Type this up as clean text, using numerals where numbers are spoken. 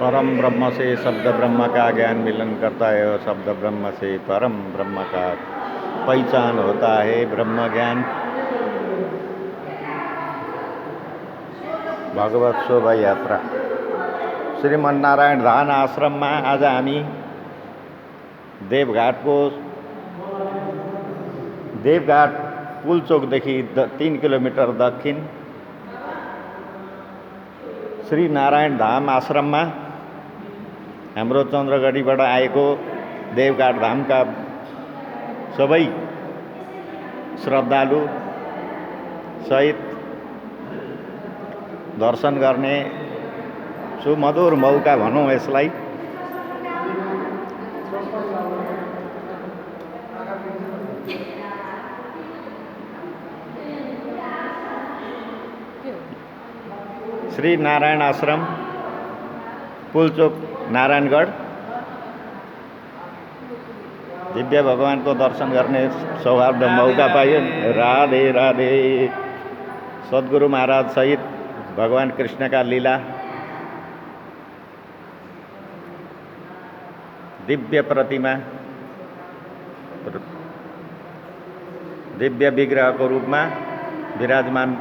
परम ब्रह्म से शब्द ब्रह्म का ज्ञान मिलन करता है और शब्द ब्रह्म से परम ब्रह्म का पहचान होता है। ब्रह्म ज्ञान भगवत शोभा यात्रा श्रीमन्नारायण धान आश्रम में आज हामी देवघाट पुलचोकदेखि 3 किलोमिटर दक्षिण श्री नारायण धाम आश्रम में हाम्रो चन्द्रगढीबाट आएको देवघाट धाम का सबै श्रद्धालु सहित दर्शन गर्ने सुमधुर मौका भनौं यसलाई। श्री नारायण आश्रम पुलचोक नारायणगढ़ दिव्य भगवान को दर्शन करने सौभाग्य मौका पाइयो। राधे राधे। सद्गुरु महाराज सहित भगवान कृष्ण का लीला दिव्य प्रतिमा दिव्य विग्रह को रूप में विराजमान